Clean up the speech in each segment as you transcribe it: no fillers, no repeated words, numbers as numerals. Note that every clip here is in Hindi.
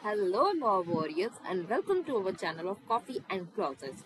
Hello, law warriors, and welcome to our channel of Coffee and Clauses.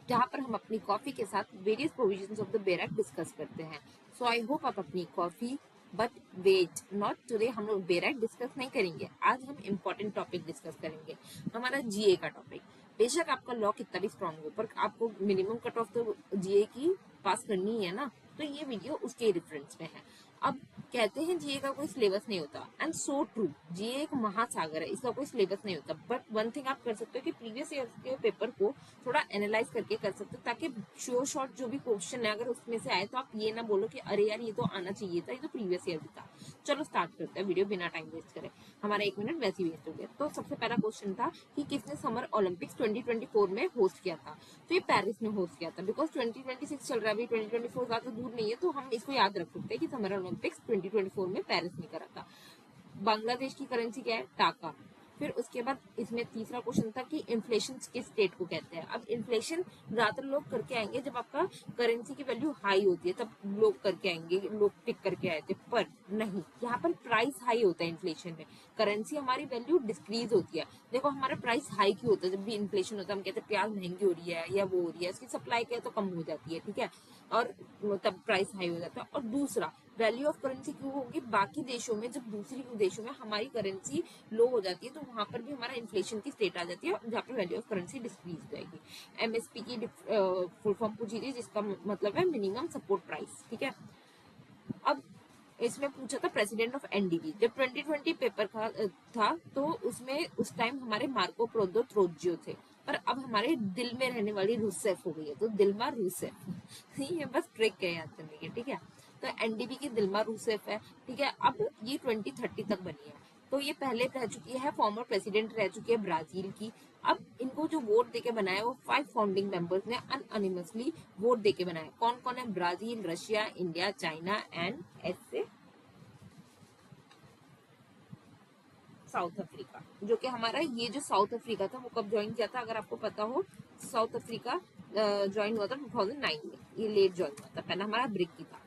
जहाँ पर हम अपनी कॉफी के साथ various provisions of the bare act discuss करते हैं. सो आई होप आप अपनी coffee, but wait not today हम लोग बेयर एक्ट डिस्कस नहीं करेंगे. आज हम इम्पोर्टेंट टॉपिक डिस्कस करेंगे, हमारा जीए का टॉपिक. बेशक आपका लॉ कितना भी स्ट्रांग हो, पर आपको मिनिमम कट ऑफ तो जीए की पास करनी है ना. तो ये वीडियो उसके रेफरेंस में है. अब कहते हैं जीए का कोई सिलेबस नहीं होता, एंड सो ट्रू. जीए एक महासागर है, इसका कोई सिलेबस नहीं होता. बट वन थिंग आप कर सकते हो कि प्रीवियस ईयर के पेपर को थोड़ा एनालाइज करके कर सकते हो, ताकि श्योर शॉर्ट जो भी क्वेश्चन है अगर उसमें से आए तो आप ये ना बोलो कि अरे यार ये तो आना चाहिए था, ये तो प्रीवियस ईयर भी था. चलो स्टार्ट करते हैं वीडियो बिना टाइम वेस्ट करे. हमारा 1 मिनट वैसे ही वेस्ट हो गया. तो सबसे पहला क्वेश्चन था कि किसने समर ओलंपिक्स 2024 में होस्ट किया था. तो ये पेरिस ने होस्ट किया था. बिकॉज 2026 चल रहा है, अभी 2024 ज्यादा दूर नहीं है, तो हम इसको याद रख सकते हैं कि समर ओलंपिक्स 2024 में पेरिस ने करा था. बांग्लादेश की करेंसी क्या है? टाका. फिर उसके बाद इसमें तीसरा क्वेश्चन था कि इन्फ्लेशन किस स्टेट को कहते हैं. अब इन्फ्लेशन ज्यादातर लोग करके आएंगे जब आपका करेंसी की वैल्यू हाई होती है, तब लोग करके आएंगे, लोग टिक करके आए थे. पर नहीं, यहाँ पर प्राइस हाई होता है इन्फ्लेशन में. करेंसी हमारी वैल्यू डिक्रीज होती है. देखो हमारा प्राइस हाई क्यों होता है जब भी इन्फ्लेशन होता है? हम कहते हैं प्याज महंगी हो रही है या वो हो रही है, इसकी सप्लाई क्या है तो कम हो जाती है, ठीक है, और तब प्राइस हाई हो जाता है. और दूसरा, वैल्यू ऑफ करेंसी क्यों होगी? बाकी देशों में, जब दूसरी देशों में हमारी करेंसी लो हो जाती है तो वहां पर भी हमारा इन्फ्लेशन की स्टेट आ जाती है, जहाँ पर वैल्यू ऑफ करेंसी डिक्रीज हो जाएगी. एमएसपी की फुल फॉर्म पूछी थी, जिसका मतलब है मिनिमम सपोर्ट प्राइस, ठीक है. अब इसमें पूछा था प्रेसिडेंट ऑफ एनडीबी. जब 2020 पेपर था तो उसमें उस टाइम हमारे मार्को प्रोदो त्रोजियो थे, पर अब हमारे दिल में रहने वाली रूसेफ हो गई है, तो दिल्मा रूसेफ. ये बस ट्रिक है याद करने की, ठीक है. तो एनडीबी की दिल्मा रूसेफ है, ठीक है. अब ये 2030 तक बनी है, तो ये पहले रह चुकी है, फॉर्मर प्रेसिडेंट रह चुकी है ब्राजील की. अब इनको जो वोट देके बनाया वो 5 फाउंडिंग मेंबर्स ने अनअनिमसली वोट देके बनाया. कौन कौन है? Brazil, Russia, India, China and ऐसे साउथ अफ्रीका. जो कि हमारा ये जो साउथ अफ्रीका था वो कब ज्वाइन किया था? अगर आपको पता हो, साउथ अफ्रीका ज्वाइन हुआ था 2009 में. ये लेट ज्वाइन हुआ था, पहला हमारा ब्रिक की था,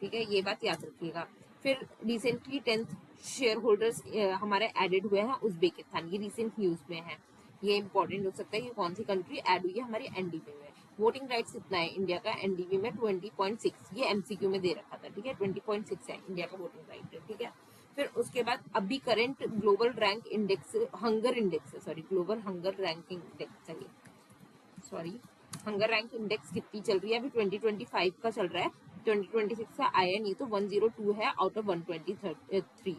ठीक है, ये बात याद रखिएगा. फिर रिसेंटली 10th शेयर होल्डर्स हमारे एडेड हुए हैं उज्बेकिस्तान. ये रिसेंट न्यूज में है, ये इंपॉर्टेंट हो सकता है कि कौन सी कंट्री ऐड हुई है हमारी एनडीबी में. वोटिंग राइट्स कितना है इंडिया का एनडीबी में? 20.6. ये एमसीक्यू में दे रखा था, ठीक है. 20.6 है इंडिया का वोटिंग राइट, ठीक है. फिर उसके बाद अभी current global rank index, hunger index, sorry global hunger ranking index है, सॉरी हंगर रैंक इंडेक्स कितनी चल रही है? अभी 2025 का चल रहा है, 2026 का आया नहीं, तो 102 है आउट ऑफ 123.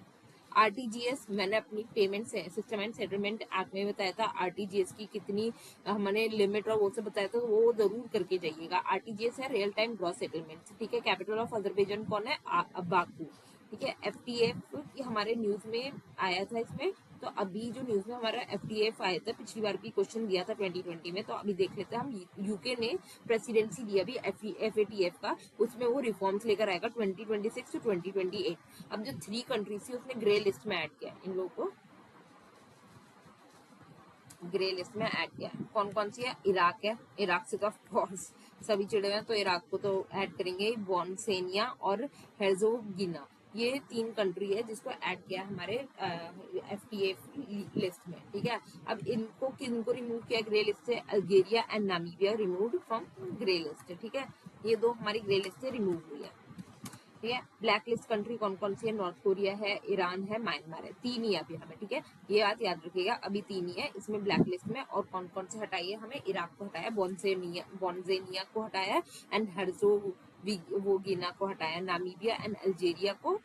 आरटीजीएस मैंने अपनी payment system and settlement act में बताया था. आरटीजीएस की कितनी हमने लिमिट और वो सब बताया था, वो जरूर करके जाइएगा. आरटीजीएस है रियल टाइम ग्रॉस सेटलमेंट, ठीक है. कैपिटल ऑफ अजरबैजान कौन है? बाकू, ठीक है. एफटीएफ हमारे न्यूज में आया था इसमें, तो अभी जो न्यूज में हमारा एफटीएफ आया था, पिछली बार भी क्वेश्चन दिया था 2020 में, तो अभी देख लेते हैं हम. यूके ने प्रेसिडेंसी दी अभी एफएटीएफ का, उसमें वो रिफॉर्म्स लेकर आएगा 2026 टू 2028. अब जो 3 कंट्रीज थी उसने ग्रे लिस्ट में ऐड किया, इन लोगों को ग्रे लिस्ट में ऐड किया. कौन कौन सी है? इराक है, इराक से तो ऑफ कोर्स सभी चिड़े हुए हैं, तो इराक को तो ऐड करेंगे. बॉन्सेनिया और हेर्जोगिना, ये 3 कंट्री है जिसको ऐड किया हमारे एफटीएफ लिस्ट में, ठीक है. अब इनको किनको रिमूव किया ग्रे लिस्ट से? Algeria and Namibia removed from grey list, ठीक है. ये 2 हमारी ग्रे लिस्ट से रिमूव हुई है, ठीक है. ब्लैक लिस्ट कंट्री कौन कौन सी है? नॉर्थ कोरिया है, ईरान है, म्यांमार है. 3 ही अभी हमें, ठीक है. ये बात याद रखिएगा, अभी 3 ही है इसमें ब्लैक लिस्ट में. और कौन कौन से हटाइए? हमें इराक को हटाया, बॉन्जेनिया को हटाया, एंड हर्जोगिना को हटाया, नामीबिया एंड अल्जीरिया को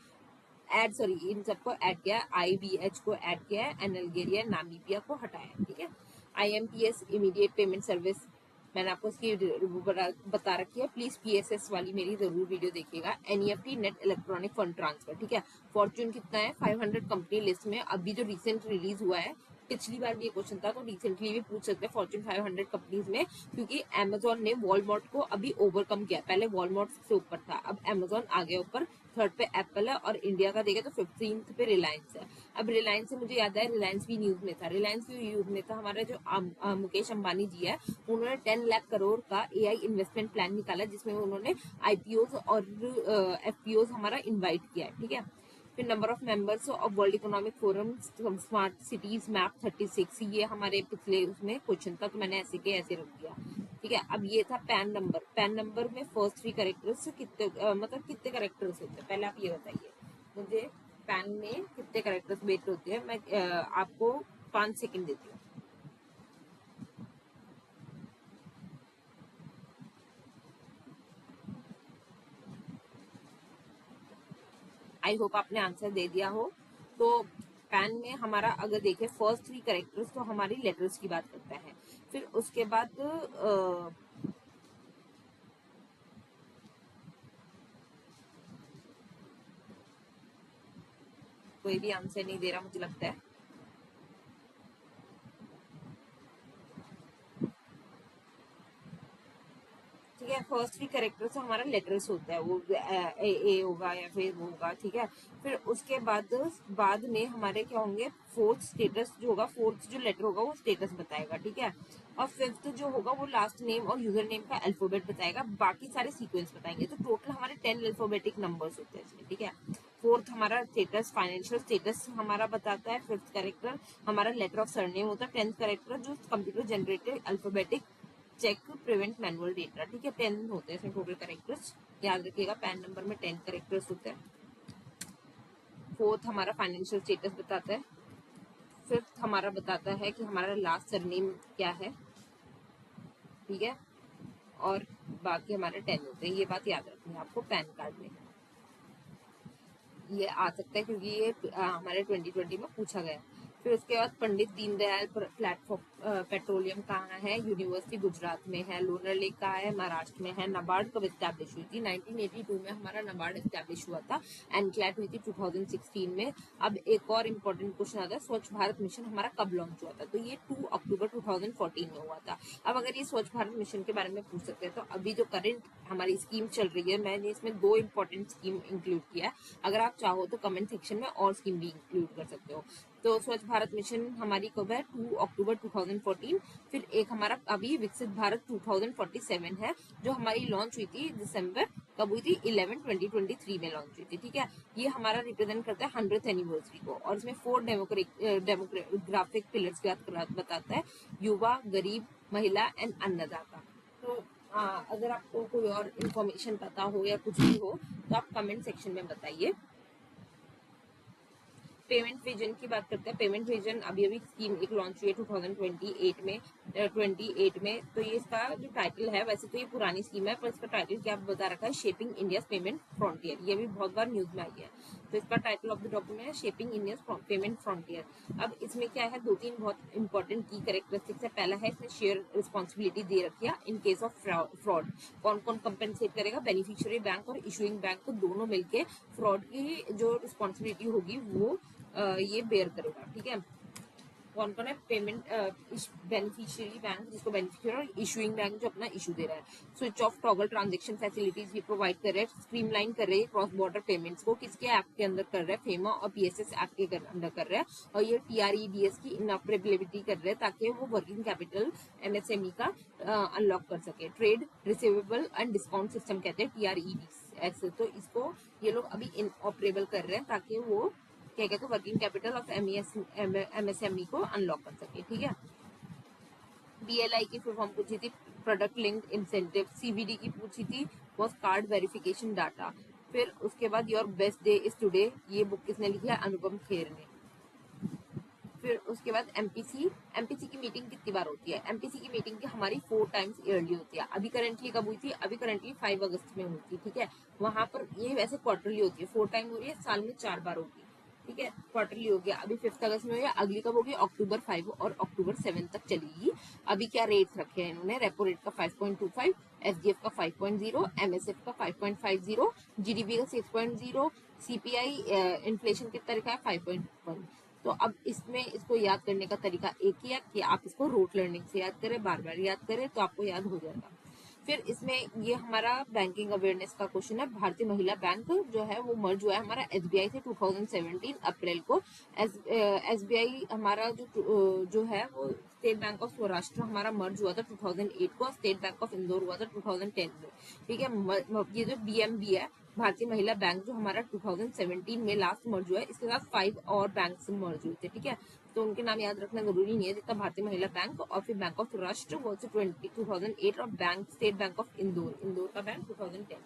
एड, सॉरी इन सबको ऐड किया. आईबीएच को ऐड किया है, एंड अल्जीरिया, नामीबिया को हटाया, ठीक है. आईएमपीएस इमीडिएट पेमेंट सर्विस, मैंने आपको इसकी बता रखी है. प्लीज पीएसएस वाली मेरी जरूर वीडियो देखिएगा. NEFT net electronic fund transfer, ठीक है. फॉर्च्यून कितना है? 500 कंपनी लिस्ट में अभी जो रिसेंट रिलीज हुआ है, पिछली बार भी ये क्वेश्चन था तो रिसेंटली भी पूछ सकते हैं. फॉर्च्यून 500 कंपनीज में, क्योंकि अमेजोन ने वॉलमार्ट को अभी ओवरकम किया. पहले वॉलमार्ट से ऊपर था, अब अमेजोन आ गया ऊपर. 3rd पे एप्पल है, और इंडिया का देखे तो 15th पे रिलायंस है. अब रिलायंस से मुझे याद है, रिलायंस भी न्यूज में था. रिलायंस भी न्यूज में था. हमारा जो मुकेश अंबानी जी है, उन्होंने 10 लाख करोड़ का एआई इन्वेस्टमेंट प्लान निकाला, जिसमें उन्होंने आईपीओ और एफपीओ हमारा इन्वाइट किया है, ठीक है. फिर number of members of world economic forum smart cities map 36, ये हमारे पिछले उसमें क्वेश्चन था, तो मैंने ऐसे के ऐसे रख दिया। ठीक है, अब ये था पैन नंबर। पैन नंबर में फर्स्ट 3 कैरेक्टर्स कितने मतलब कितने कैरेक्टर्स होते हैं, पहले आप ये बताइए मुझे, पैन में कितने कैरेक्टर्स बेस्ड होते हैं। मैं आपको 5 सेकंड देती हूँ। आई होप आपने आंसर दे दिया हो। तो पैन में हमारा अगर देखें फर्स्ट 3 कैरेक्टर्स तो हमारी लेटर्स की बात करता है। फिर उसके बाद कोई भी आंसर नहीं दे रहा मुझे लगता है। ठीक है, फर्स्ट 3 कैरेक्टर से हमारा लेटर्स होता है, वो ए होगा या फिर वो होगा। ठीक है, फिर उसके बाद में हमारे क्या होंगे, फोर्थ स्टेटस जो होगा, फोर्थ जो लेटर होगा वो स्टेटस बताएगा। ठीक है, और फिफ्थ जो होगा वो लास्ट नेम और यूजर नेम का अल्फाबेट बताएगा, बाकी सारे सीक्वेंस बताएंगे। तो टोटल हमारे 10 अल्फाबेटिक नंबर्स होते हैं इसमें। ठीक है, फोर्थ हमारा स्टेटस, फाइनेंशियल स्टेटस हमारा बताता है। फिफ्थ कैरेक्टर हमारा लेटर ऑफ सरनेम होता है। 10th कैरेक्टर जो computer generated alphabetic check prevent manual data. ठीक है, 10 होते हैं इसमें टोटल कैरेक्टर्स, याद रखिएगा पैन नंबर में 10 कैरेक्टर्स होते हैं। फोर्थ हमारा फाइनेंशियल स्टेटस बताता है। फिफ्थ हमारा बताता है कि हमारा लास्ट सरनेम क्या है। ठीक है, और बाकी हमारे 10 होते हैं। ये बात याद रखनी है आपको पैन कार्ड में, ये आ सकता है क्योंकि ये हमारे 2020 में पूछा गया। फिर उसके बाद पंडित दीनदयाल प्लेटफॉर्म पेट्रोलियम कहाँ है, यूनिवर्सिटी गुजरात में है। लोनर लेक कहाँ है, महाराष्ट्र में है। नबार्ड कब स्टैब्लिश हुई थी, 1982 में हमारा नबार्ड स्टैब्लिश हुआ था। एनक्लैट हुई थी 2016 में। अब एक और इम्पोर्टेंट क्वेश्चन आता है, स्वच्छ भारत मिशन हमारा कब लॉन्च हुआ था, तो ये 2 अक्टूबर 2014 में हुआ था। अब अगर ये स्वच्छ भारत मिशन के बारे में पूछ सकते हैं, तो अभी जो करंट हमारी स्कीम चल रही है, मैंने इसमें 2 इंपॉर्टेंट स्कीम इंक्लूड किया है। अगर आप चाहो तो कमेंट सेक्शन में और स्कीम भी इंक्लूड कर सकते हो। तो स्वच्छ भारत मिशन हमारी कब है, 2 अक्टूबर 2014। फिर एक हमारा अभी विकसित भारत 2047 है, जो हमारी लॉन्च हुई थी दिसंबर, कब हुई थी, 11/2023 में लॉन्च हुई थी। ठीक है, ये हमारा रिप्रेजेंट करता है 100th एनिवर्सरी को, और इसमें 4 डेमोग्राफिक पिलर्स की बात बताता है, युवा, गरीब, महिला एंड अन्नदाता। तो अगर आपको कोई और इन्फॉर्मेशन पता हो या कुछ भी हो तो आप कमेंट सेक्शन में बताइए। पेमेंट विजन की बात करते हैं। पेमेंट विजन अभी अभी स्कीम एक लॉन्च हुई है 2028 में 28 में। तो ये इसका जो टाइटल है, वैसे तो ये पुरानी स्कीम है, पर इसका टाइटल क्या बता रखा है, शेपिंग इंडिया पेमेंट फ्रंटियर। ये भी बहुत बार न्यूज में आई है। तो इसका टाइटल ऑफ द डॉक्यूमेंट है शेपिंग इंडिया पेमेंट फ्रंटियर। अब इसमें क्या है, 2-3 बहुत इंपॉर्टेंट की कैरेक्टरिस्टिक्स है। पहला है, इसमें शेयर रिस्पॉन्सिबिलिटी दे रखी है इन केस ऑफ फ्रॉड। कौन कौन कंपेंसेट करेगा, बेनिफिशियरी बैंक और इशूइंग बैंक को दोनों मिलके फ्रॉड की जो रिस्पॉन्सिबिलिटी होगी वो ये बेयर करेगा। ठीक है, कौन कौन है, पेमेंट बेनिफिशियरी बैंक जिसको बेनिफिशियरी, और इशूइंग बैंक जो अपना इशू दे रहा है। Switch off toggle transaction facilities भी प्रोवाइड कर रहे हैं, स्ट्रीमलाइन कर रहे हैं क्रॉस बॉर्डर पेमेंट्स को। किसके ऐप के अंदर कर रहे हैं, फेमा और पीएसएस ऐप के अंदर कर रहे हैं। और ये टीआरईडीएस की इनऑपरेबिलिटी कर रहे हैं ताकि वो वर्किंग कैपिटल एमएसएमई का अनलॉक कर सके। Trade receivable and discount system कहते हैं टीआरईडीएस, तो इसको ये लोग अभी इनऑपरेबल कर रहे हैं ताकि वो क्या कहते हैं, वर्किंग कैपिटल ऑफ एमएसएमई को अनलॉक कर सके। ठीक है, बीएलआई की फुल फॉर्म पूछी थी, प्रोडक्ट लिंक्ड इंसेंटिव। सीवीडी की पूछी थी, वॉज कार्ड वेरिफिकेशन डाटा। फिर उसके बाद your best day is today, ये बुक किसने लिखी है, अनुपम खेर ने। फिर उसके बाद एमपीसी की मीटिंग कितनी बार होती है, एमपीसी की मीटिंग की हमारी 4 टाइम्स ईयरली होती है। अभी करंटली कब हुई थी, अभी करंटली 5 अगस्त में हुई थी। ठीक है, वहां पर ये वैसे क्वार्टरली होती है, 4 टाइम हो रही है, साल में 4 बार होगी। ठीक है, क्वार्टरली हो गया। अभी 5 अगस्त में हुई है, अगली कब होगी, अक्टूबर 5 और अक्टूबर 7 तक चलेगी। अभी क्या रेट्स रखे हैं इन्होंने, रेपो रेट का 5.25, एसडीएफ का 5.0, एमएसएफ का 5.50, जीडीपी का 6.0, सीपीआई इन्फ्लेशन कितना लिखा है 5.1। तो अब इसमें इसको याद करने का तरीका एक ही है कि आप इसको रूट लर्निंग से याद करें, बार बार याद करें तो आपको याद हो जाएगा। फिर इसमें ये हमारा बैंकिंग अवेयरनेस का क्वेश्चन है। भारतीय महिला बैंक जो है वो मर्ज हुआ है हमारा एसबीआई से 2017 अप्रैल को। एसबीआई हमारा जो है वो स्टेट बैंक ऑफ सौराष्ट्र हमारा मर्ज हुआ था 2008 को, स्टेट बैंक ऑफ इंदौर हुआ था 2010 में। ठीक है, ये जो बीएमबी है भारतीय महिला बैंक जो हमारा 2017 में लास्ट मर्ज हुआ है, इसके साथ 5 और बैंक से मर्ज हुए थे, ठीक है। तो उनके नाम याद रखना जरूरी नहीं है, जितना भारतीय महिला बैंक और फिर बैंक ऑफ सौराष्ट्र वो 2008 और bank state bank of Indore का bank 2010।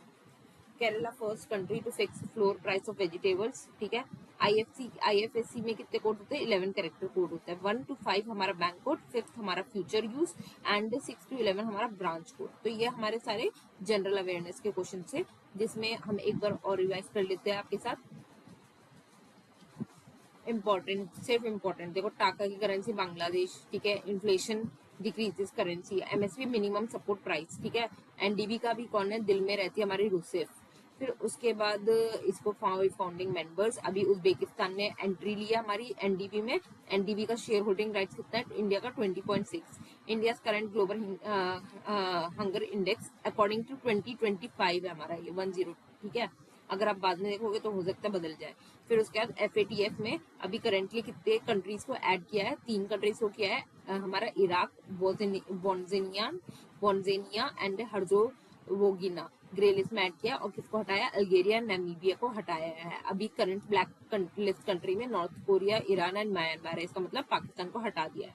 Kerala first country to fix floor price of vegetables, ठीक है। आईएफएससी में कितने कोड होते हैं? 11 कैरेक्टर कोड होता है। 1 to 5 हमारा बैंक कोड, 5th हमारा फ्यूचर यूज एंड 6 to 11 हमारा ब्रांच कोड। तो ये हमारे सारे जनरल अवेयरनेस के क्वेश्चन थे, जिसमें हम एक बार और रिवाइज कर लेते हैं आपके साथ। इम्पोर्टेंट, सिर्फ इम्पोर्टेंट देखो, टाका की करेंसी बांग्लादेश, ठीक है। Inflation decreases currency, MSP minimum support price, ठीक है। एनडीबी का भी कौन है? दिल में रहती है हमारी रूसेफ। फिर उसके बाद इसको फाउंडिंग मेंबर्स, अभी उज्बेकिस्तान ने एंट्री लिया हमारी एनडीबी में। एनडीबी का शेयर होल्डिंग राइट्स कितना है? इंडिया का 20.6। India current global hunger index according to 2025 है हमारा ये 10, ठीक है। अगर आप बाद में देखोगे तो हो सकता है बदल जाए। फिर उसके बाद एफएटीएफ में अभी करेंटली कितने कंट्रीज को ऐड किया है? 3 कंट्रीज को किया है, हमारा इराक, बोन्जेनिया एंड हर्जोवोगिना ग्रे लिस्ट में ऐड किया। और किसको हटाया? अल्गेरिया, नामीबिया को हटाया है। अभी करंट ब्लैक लिस्ट कंट्री में north Korea, Iran and Myanmar है, इसका मतलब पाकिस्तान को हटा दिया है,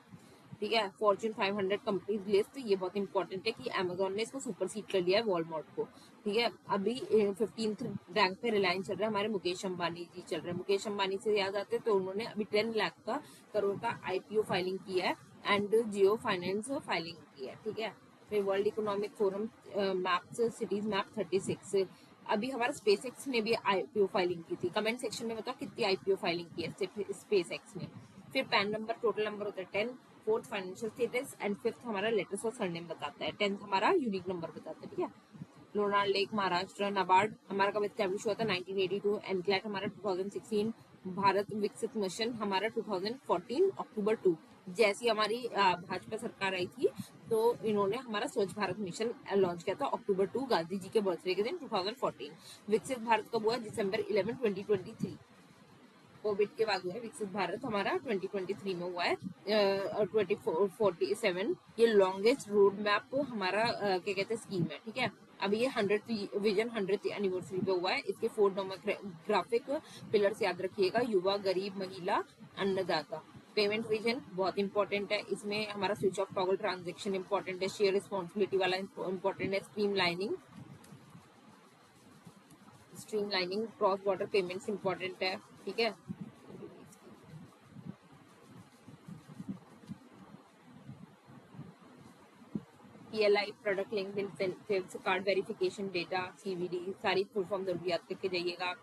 ठीक है। फॉर्च्यून 500 कंपनीज लिस्ट, ये बहुत इंपॉर्टेंट है कि अमेजोन ने इसको सुपरसीड कर लिया है वॉलमार्ट को, ठीक है। अभी 15th रैंक पे रिलायंस चल रहा है, हमारे मुकेश अंबानी जी चल रहे हैं। मुकेश अंबानी से याद आते हैं तो उन्होंने अभी 10 लाख का करोड़ का आईपीओ फाइलिंग किया है एंड जियो फाइनेंस फाइलिंग की है, ठीक है। फिर world economic forum maps cities map 36। अभी हमारा स्पेस एक्स ने भी आईपीओ फाइलिंग की थी। कमेंट सेक्शन में बताओ कितनी आईपीओ फाइलिंग की है स्पेस एक्स ने। फिर पैन नंबर, टोटल नंबर होता है 10। 4th financial status and 5th हमारा लेटर्स ऑफ सरनेम बताता है। 10th हमारा यूनिक नंबर बताता है, ठीक है। लोनार लेक महाराष्ट्र, नाबार्ड हमारा कब स्टैब्लिश हुआ था? 1982। एनक्लैट हमारा 2016। भारत विकसित मिशन हमारा 2014 अक्टूबर 2। जैसी हमारी भाजपा सरकार आई थी तो इन्होंने हमारा स्वच्छ भारत मिशन लॉन्च किया था अक्टूबर 2 गांधी जी के बर्थडे के दिन 2014। विकसित भारत कब हुआ? दिसंबर 11, 2023। कोविड के बाद हुआ है विकसित भारत हमारा 2023 में हुआ है 2047। ये लॉन्गेस्ट रोड मैप हमारा क्या कहते हैं स्कीम है, ठीक है। अभी ये 100th विजन 100th एनिवर्सरी पे हुआ है। इसके 4 डेमोग्राफिक पिलर्स याद रखिएगा, युवा, गरीब, महिला, अन्नदाता। पेमेंट विजन बहुत इंपॉर्टेंट है, इसमें हमारा switch off toggle transaction important है, शेयर रिस्पॉन्सिबिलिटी वाला इंपॉर्टेंट है, streamlining cross border payments important है, ठीक है। PLI product link incentives, card verification data, CVD, सारी फुल फॉर्म जरूर याद करके जाइएगा।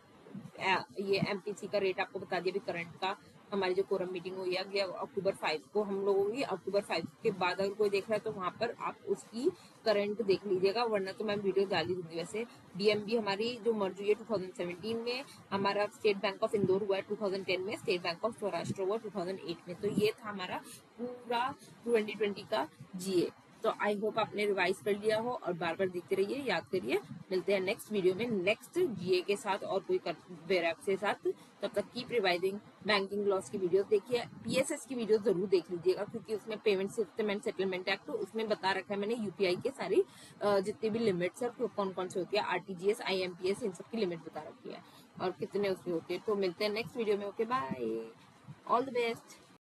ये एमपीसी का रेट आपको बता दिया अभी करंट का। हमारी जो कोरम मीटिंग हुई है अगले अक्टूबर 5 को हम लोगों की। अक्टूबर 5 के बाद अगर कोई देख रहा है तो वहां पर आप उसकी करंट देख लीजिएगा, वरना तो मैं वीडियो डाल ही दूंगी। वैसे डीएमबी हमारी जो मर्ज हुई है 2017 में, हमारा स्टेट बैंक ऑफ इंदौर हुआ है 2010 में, स्टेट बैंक ऑफ सौराष्ट्र हुआ 2008 में। तो ये था हमारा पूरा 2020 का जीए। तो आई होप आपने रिवाइज कर लिया हो और बार बार देखते रहिए, याद करिए। मिलते हैं नेक्स्ट वीडियो में नेक्स्ट जीए के साथ और कोई वेरएप के साथ। तब तक कीप रिवाइजिंग। बैंकिंग लॉस की वीडियो देखिए, पीएसएस की वीडियो जरूर देख लीजिएगा क्योंकि उसमें payment system and settlement act, तो उसमें बता रखा है मैंने यूपीआई के सारी जितनी भी लिमिट्स है कौन कौन से होती है, आरटीजीएस, आईएमपीएस, इन सब की लिमिट बता रखी है और कितने उसमें होते हैं। तो मिलते हैं नेक्स्ट वीडियो में। Okay bye, all the best.